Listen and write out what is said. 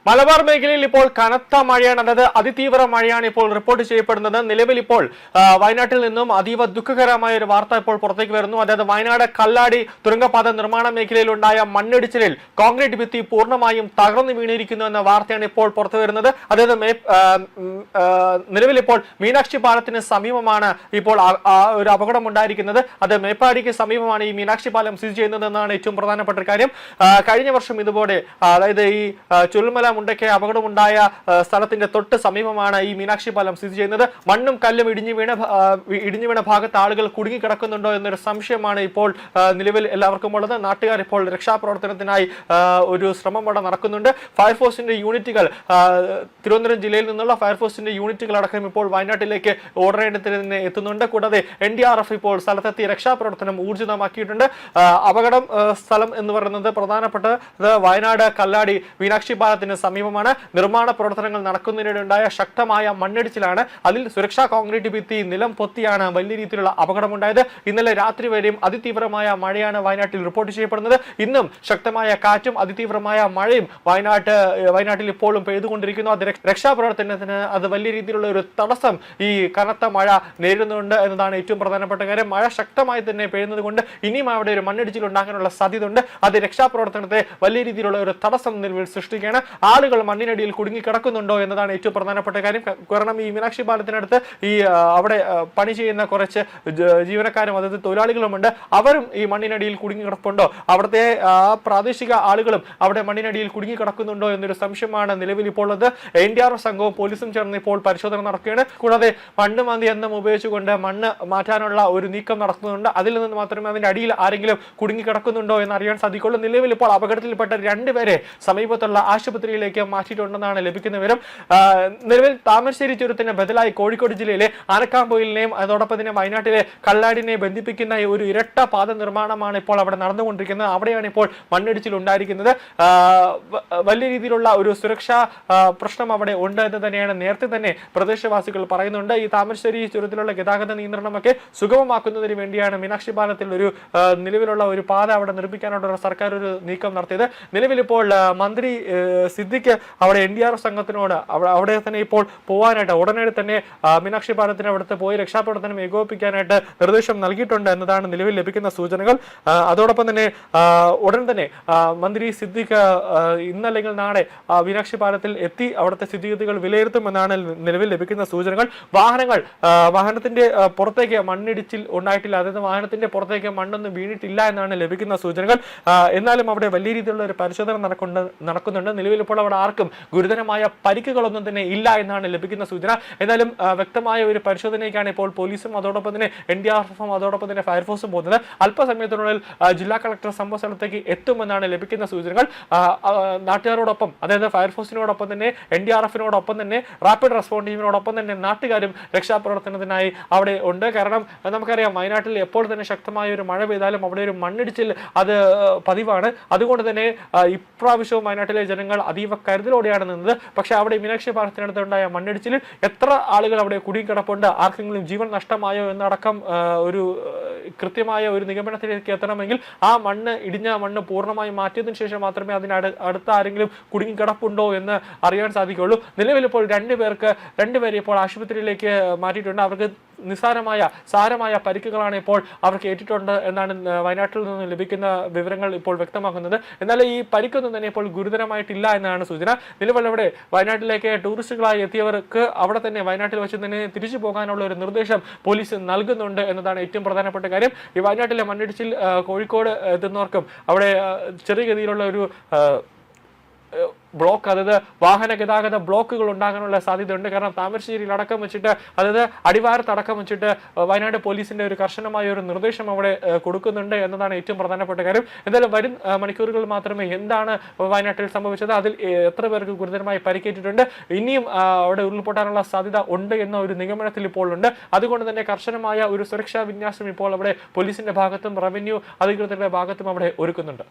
മലബാർ മേഖലയിൽ ഇപ്പോൾ കനത്ത മഴയാണ്, അതായത് അതിതീവ്ര മഴയാണ് ഇപ്പോൾ റിപ്പോർട്ട് ചെയ്യപ്പെടുന്നത്. നിലവിൽ ഇപ്പോൾ വയനാട്ടിൽ നിന്നും അതീവ ദുഃഖകരമായ ഒരു വാർത്ത ഇപ്പോൾ പുറത്തേക്ക് വരുന്നു. അതായത് വയനാട് കല്ലാടി തുരങ്കപാത നിർമ്മാണ മേഖലയിൽ ഉണ്ടായ മണ്ണിടിച്ചിലിൽ കോൺക്രീറ്റ് ഭിത്തി പൂർണ്ണമായും തകർന്നു വീണിരിക്കുന്നു എന്ന വാർത്തയാണ് ഇപ്പോൾ പുറത്തു വരുന്നത്. അതായത് നിലവിൽ ഇപ്പോൾ മീനാക്ഷി പാലത്തിന് സമീപമാണ് ഇപ്പോൾ ഒരു അപകടം ഉണ്ടായിരിക്കുന്നത്. അത് മേപ്പാടിക്ക് സമീപമാണ് ഈ മീനാക്ഷി പാലം സ്ഥിതി ചെയ്യുന്നത് എന്നാണ് ഏറ്റവും പ്രധാനപ്പെട്ട കാര്യം. കഴിഞ്ഞ വർഷം ഇതുപോലെ അതായത് ഈ ചുരുൾമല മുണ്ടയ്ക്ക് അപകടമുണ്ടായ സ്ഥലത്തിന്റെ തൊട്ട് സമീപമാണ് ഈ മീനാക്ഷി പാലം സ്ഥിതി ചെയ്യുന്നത്. മണ്ണും കല്ലും ഇടിഞ്ഞു വീണ ഭാഗത്ത് ആളുകൾ കുടുങ്ങിക്കിടക്കുന്നുണ്ടോ എന്നൊരു സംശയമാണ് ഇപ്പോൾ നിലവിൽ എല്ലാവർക്കും ഉള്ളത്. നാട്ടുകാർ ഇപ്പോൾ രക്ഷാപ്രവർത്തനത്തിനായി ഒരു ശ്രമം അവിടെ നടക്കുന്നുണ്ട്. ഫയർഫോഴ്സിന്റെ യൂണിറ്റുകൾ തിരുവനന്തപുരം ജില്ലയിൽ നിന്നുള്ള ഫയർഫോഴ്സിന്റെ യൂണിറ്റുകൾ അടക്കം ഇപ്പോൾ വയനാട്ടിലേക്ക് ഓർഡറേണ്ടത്തിൽ തന്നെ എത്തുന്നുണ്ട്. കൂടാതെ NDRF ഇപ്പോൾ സ്ഥലത്തെത്തി രക്ഷാപ്രവർത്തനം ഊർജിതമാക്കിയിട്ടുണ്ട്. അപകടം സ്ഥലം എന്ന് പറയുന്നത് പ്രധാനപ്പെട്ടത് വയനാട് കല്ലാടി മീനാക്ഷി പാലത്തിന് സമീപമാണ്. നിർമ്മാണ പ്രവർത്തനങ്ങൾ നടക്കുന്നതിനിടെയുണ്ടായ ശക്തമായ മണ്ണിടിച്ചിലാണ്. അതിൽ സുരക്ഷാ കോൺക്രീറ്റ് ഭിത്തി നിലം പൊത്തിയാണ് വലിയ രീതിയിലുള്ള അപകടമുണ്ടായത്. ഇന്നലെ രാത്രി വരെയും അതിതീവ്രമായ മഴയാണ് വയനാട്ടിൽ റിപ്പോർട്ട് ചെയ്യപ്പെടുന്നത്. ഇന്നും ശക്തമായ കാറ്റും അതിതീവ്രമായ മഴയും വയനാട്ടിൽ ഇപ്പോഴും പെയ്തുകൊണ്ടിരിക്കുന്നു. അത് രക്ഷാപ്രവർത്തനത്തിന് അത് വലിയ രീതിയിലുള്ള ഒരു തടസ്സം ഈ കനത്ത മഴ നേരിടുന്നുണ്ട് എന്നതാണ് ഏറ്റവും പ്രധാനപ്പെട്ട കാര്യം. മഴ ശക്തമായി തന്നെ പെയ്യുന്നത് കൊണ്ട് ഇനിയും അവിടെ ഒരു മണ്ണിടിച്ചിൽ ഉണ്ടാകാനുള്ള സാധ്യതയുണ്ട്. അത് രക്ഷാപ്രവർത്തനത്തെ വലിയ രീതിയിലുള്ള ഒരു തടസ്സം നിലവിൽ സൃഷ്ടിക്കുകയാണ്. ആളുകൾ മണ്ണിനടിയിൽ കുടുങ്ങിക്കിടക്കുന്നുണ്ടോ എന്നതാണ് ഏറ്റവും പ്രധാനപ്പെട്ട കാര്യം. കാരണം ഈ മീനാക്ഷി പാലത്തിനടുത്ത് ഈ അവിടെ പണി ചെയ്യുന്ന കുറച്ച് ജീവനക്കാരും അതായത് തൊഴിലാളികളുമുണ്ട്. അവരും ഈ മണ്ണിനടിയിൽ കുടുങ്ങിക്കിടപ്പുണ്ടോ, അവിടുത്തെ പ്രാദേശിക ആളുകളും അവിടെ മണ്ണിനടിയിൽ കുടുങ്ങിക്കിടക്കുന്നുണ്ടോ എന്നൊരു സംശയമാണ് നിലവിൽ ഇപ്പോൾ ഉള്ളത്. NDRF സംഘവും പോലീസും ചേർന്ന് ഇപ്പോൾ പരിശോധന നടക്കുകയാണ്. കൂടാതെ മണ്ണ് മാന്തി യന്ത്രം ഉപയോഗിച്ചുകൊണ്ട് മണ്ണ് മാറ്റാനുള്ള ഒരു നീക്കം നടത്തുന്നുണ്ട്. അതിൽ നിന്ന് മാത്രമേ അതിന്റെ അടിയിൽ ആരെങ്കിലും കുടുങ്ങിക്കിടക്കുന്നുണ്ടോ എന്ന് അറിയാൻ സാധിക്കുള്ളൂ. നിലവിൽ ഇപ്പോൾ അപകടത്തിൽപ്പെട്ട രണ്ടുപേരെ സമീപത്തുള്ള ആശുപത്രിയിലേക്ക് മാറ്റിയിട്ടുണ്ടെന്നാണ് ലഭിക്കുന്ന വിവരം. നിലവിൽ താമരശ്ശേരി ചുരത്തിന് ബദലായി കോഴിക്കോട് ജില്ലയിലെ ആനക്കാംപൊയിലിനെയും അതോടൊപ്പം തന്നെ വയനാട്ടിലെ കല്ലാടിനെ ബന്ധിപ്പിക്കുന്ന ഒരു ഇരട്ട പാത നിർമ്മാണമാണ് ഇപ്പോൾ അവിടെ നടന്നുകൊണ്ടിരിക്കുന്നത്. അവിടെയാണ് ഇപ്പോൾ മണ്ണിടിച്ചിൽ ഉണ്ടായിരിക്കുന്നത്. വലിയ രീതിയിലുള്ള ഒരു സുരക്ഷാ പ്രശ്നം അവിടെ ഉണ്ട് എന്ന് തന്നെയാണ് നേരത്തെ തന്നെ പ്രദേശവാസികൾ പറയുന്നുണ്ട്. ഈ താമരശ്ശേരി ചുരത്തിലുള്ള ഗതാഗത നിയന്ത്രണമൊക്കെ സുഗമമാക്കുന്നതിന് വേണ്ടിയാണ് മീനാക്ഷി പാലത്തിൽ ഒരു നിലവിലുള്ള ഒരു പാത അവിടെ നിർമ്മിക്കാനുള്ള സർക്കാർ ഒരു നീക്കം നടത്തിയത്. നിലവിൽ ഇപ്പോൾ മന്ത്രി സിദ്ദിഖ് അവിടെ NDRF സംഘത്തിനോട് അവിടെ തന്നെ ഇപ്പോൾ പോകാനായിട്ട് ഉടനെ തന്നെ മീനാക്ഷി പാലത്തിന് അവിടുത്തെ പോയി രക്ഷാപ്രവർത്തനം ഏകോപിപ്പിക്കാനായിട്ട് നിർദ്ദേശം നൽകിയിട്ടുണ്ട് എന്നതാണ് നിലവിൽ ലഭിക്കുന്ന സൂചനകൾ. അതോടൊപ്പം തന്നെ ഉടൻ തന്നെ മന്ത്രി സിദ്ദിഖ് ഇന്നല്ലെങ്കിൽ നാളെ മീനാക്ഷി പാലത്തിൽ എത്തി അവിടുത്തെ സ്ഥിതിഗതികൾ വിലയിരുത്തുമെന്നാണ് നിലവിൽ ലഭിക്കുന്ന സൂചനകൾ. വാഹനത്തിന്റെ പുറത്തേക്ക് മണ്ണിടിച്ചിൽ ഉണ്ടായിട്ടില്ല, അതായത് വാഹനത്തിന്റെ പുറത്തേക്ക് മണ്ണൊന്നും വീണിട്ടില്ല എന്നാണ് ലഭിക്കുന്ന സൂചനകൾ. എന്നാലും അവിടെ വലിയ രീതിയിലുള്ള ഒരു പരിശോധന നടക്കുന്നുണ്ട്. നിലവിൽ ഇപ്പോൾ അവിടെ ആർക്കും ഗുരുതരമായ പരിക്കുകളൊന്നും തന്നെ ഇല്ല എന്നാണ് ലഭിക്കുന്ന സൂചന. എന്നാലും വ്യക്തമായ ഒരു പരിശോധനയ്ക്കാണ് ഇപ്പോൾ പോലീസും അതോടൊപ്പം തന്നെ NDRFും അതോടൊപ്പം തന്നെ ഫയർഫോഴ്സും പോകുന്നത്. അല്പസമയത്തിനുള്ളിൽ ജില്ലാ കളക്ടർ സംഭവ സ്ഥലത്തേക്ക് എത്തുമെന്നാണ് ലഭിക്കുന്ന സൂചനകൾ. നാട്ടുകാരോടൊപ്പം അതായത് ഫയർഫോഴ്സിനോടൊപ്പം തന്നെ NDRFിനോടൊപ്പം തന്നെ റാപ്പിഡ് റെസ്പോണ്ട് ടീമിനോടൊപ്പം തന്നെ നാട്ടുകാരും രക്ഷാപ്രവർത്തനത്തിനായി അവിടെ ഉണ്ട്. കാരണം നമുക്കറിയാം വയനാട്ടിൽ എപ്പോൾ തന്നെ ശക്തമായ ഒരു മഴ പെയ്താലും അവിടെ ഒരു മണ്ണിടിച്ചിൽ അത് പതിവാണ്. അതുകൊണ്ട് തന്നെ ഇപ്രാവശ്യവും വയനാട്ടിലെ ജനങ്ങൾ അതീവ കരുതലോടെയാണ് നിന്നത്. പക്ഷെ അവിടെ മീനാക്ഷി പാലത്തിനടുത്തുണ്ടായ മണ്ണിടിച്ചിൽ എത്ര ആളുകൾ അവിടെ കുടുങ്ങിക്കിടപ്പുണ്ട്, ആർക്കെങ്കിലും ജീവൻ നഷ്ടമായോ എന്നടക്കം ഒരു കൃത്യമായ ഒരു നിഗമനത്തിലേക്ക് എത്തണമെങ്കിൽ ആ ഇടിഞ്ഞ മണ്ണ് പൂർണ്ണമായി മാറ്റിയതിനു ശേഷം മാത്രമേ അടുത്ത ആരെങ്കിലും കുടുങ്ങിക്കിടപ്പുണ്ടോ എന്ന് അറിയാൻ സാധിക്കുകയുള്ളൂ. നിലവിൽ ഇപ്പോൾ രണ്ടുപേരെ ഇപ്പോൾ ആശുപത്രിയിലേക്ക് മാറ്റിയിട്ടുണ്ട്. അവർക്ക് സാരമായ പരിക്കുകളാണ് ഇപ്പോൾ അവർക്ക് ഏറ്റിട്ടുണ്ട് എന്നാണ് വയനാട്ടിൽ നിന്ന് ലഭിക്കുന്ന വിവരങ്ങൾ ഇപ്പോൾ വ്യക്തമാക്കുന്നത്. എന്നാൽ ഈ പരിക്കൊന്നും തന്നെ ഇപ്പോൾ ഗുരുതരമായിട്ടില്ല എന്നാണ് സൂചന. നിലവിൽ അവിടെ വയനാട്ടിലേക്ക് ടൂറിസ്റ്റുകളായി എത്തിയവർക്ക് അവിടെ തന്നെ വയനാട്ടിൽ വെച്ച് തന്നെ തിരിച്ചു പോകാനുള്ള ഒരു നിർദ്ദേശം പോലീസ് നൽകുന്നുണ്ട് എന്നതാണ് ഏറ്റവും പ്രധാനപ്പെട്ട കാര്യം. ഈ വയനാട്ടിലെ മണ്ണിടിച്ചിൽ കോഴിക്കോട് എത്തുന്നവർക്കും അവിടെ ചെറിയ ഗതിയിലുള്ള ഒരു ബ്ലോക്ക്, അതായത് വാഹന ഗതാഗത ബ്ലോക്കുകൾ ഉണ്ടാകാനുള്ള സാധ്യതയുണ്ട്. കാരണം താമരശ്ശേരിയിൽ അടക്കം വെച്ചിട്ട് അതായത് അടിവാരത്ത് അടക്കം വെച്ചിട്ട് വയനാട് പോലീസിന്റെ ഒരു കർശനമായ ഒരു നിർദ്ദേശം അവിടെ കൊടുക്കുന്നുണ്ട് എന്നതാണ് ഏറ്റവും പ്രധാനപ്പെട്ട കാര്യം. എന്തായാലും വരും മണിക്കൂറുകൾ മാത്രമേ എന്താണ് വയനാട്ടിൽ സംഭവിച്ചത്, അതിൽ എത്ര പേർക്ക് ഗുരുതരമായി പരിക്കേറ്റിട്ടുണ്ട്, ഇനിയും അവിടെ ഉരുൾപൊട്ടാനുള്ള സാധ്യത ഉണ്ട് എന്ന ഒരു നിഗമനത്തിൽ ഇപ്പോൾ ഉണ്ട്. അതുകൊണ്ട് തന്നെ കർശനമായ ഒരു സുരക്ഷാ വിന്യാസം ഇപ്പോൾ അവിടെ പോലീസിന്റെ ഭാഗത്തും റവന്യൂ അധികൃതരുടെ ഭാഗത്തും അവിടെ ഒരുക്കുന്നുണ്ട്.